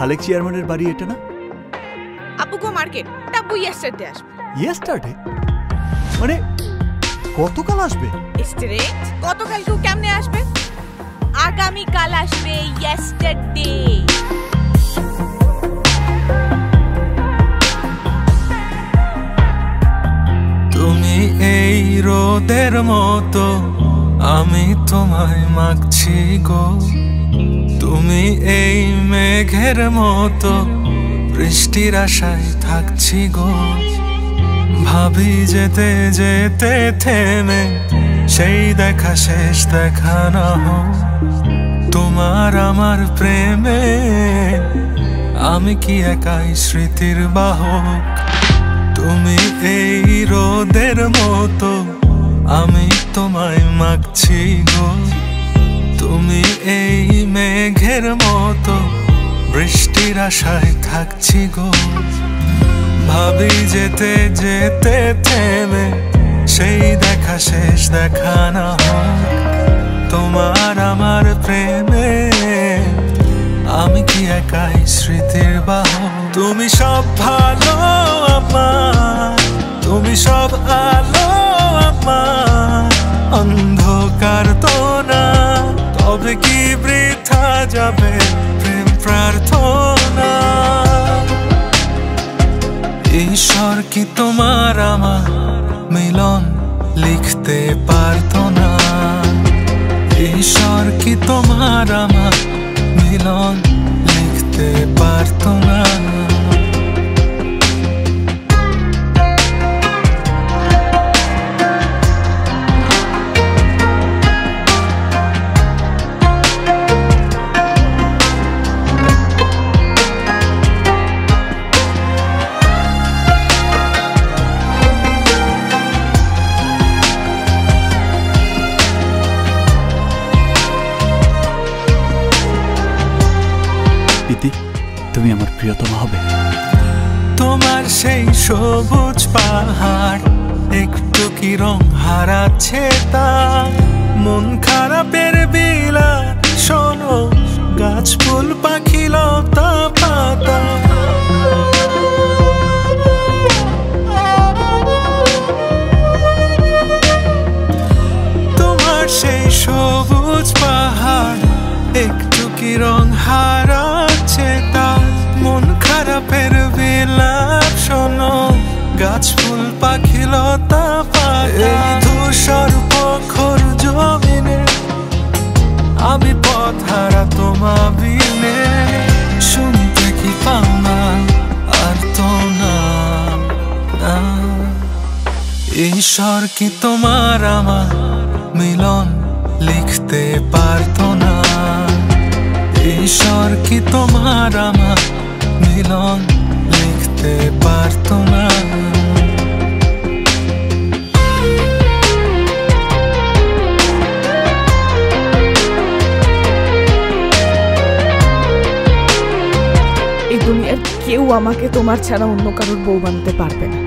খালেক চেয়ারম্যানের বাড়ি এটা না? আপুকো মার্কেট টাবু ইয়েস্টারডে আসবে। ইয়েস্টারডে মানে গতকাল আসবে? স্ট্রেট গতকালকেও কেমনে আসবে? আগামী কাল আসবে ইয়েস্টারডে। তুমি এই রোদের মতো, আমি তোমায় মাগছি গো। তুমি এই মেঘের মতো, বৃষ্টির আশায় থাকছি গো। ভাবি যেতে যেতে থেমে সেই দেখা শেষ দেখা না হোক। তোমার আমার প্রেমে আমি কি একাই স্মৃতির বাহক। তুমি এই রোদের মতো, আমি তোমায় মাগছি গো। তুমি এই মেঘের মতো, বৃষ্টির আশায় থাকছি গো। ভাবি যেতে যেতে থেমে সেই দেখা শেষ দেখা না হোক। তোমার আমার প্রেমে আমি কি একাই স্মৃতির বাহক। তুমি সব ভালো আমার, তুমি সব আলো আমার, অন্ধকার তো না। তবে কি বৃথা যাবে প্রেম প্রার্থনা। ঈশ্বর কি তোমার আমার মিলন লিখতে পারতো না। ঈশ্বর কি তোমার আমার মিলন লিখতে পারতো না। তুমি আমার প্রিয়তমা হবে। তোমার সেই সবুজ পাহাড় একটু কি রং হারাচ্ছে তা। মন খারাপের বিলা শোনো, গাছ ফুল পাখি লতা পাতা। তোমার সেই সবুজ পাহাড় একটু কি রং হারাচ্ছে তা। মন খারাপের বিলাপ শোনো, গাছ ফুল পাখি লতা পাতা। এই ধূসর প্রখর জমিনে আমি পথ হারা তোমা বিনে। শুনতে কি পাও না আর তো না। ঈশ্বর কি তোমার আমার মিলন লিখতে পারতো না। ঈশ্বর কি তোমার আমার মিলন লিখতে পারতো না। এই দুনিয়ার কেউ আমাকে তোমার ছাড়া অন্য কারোর বউ বানাতে পারবে না।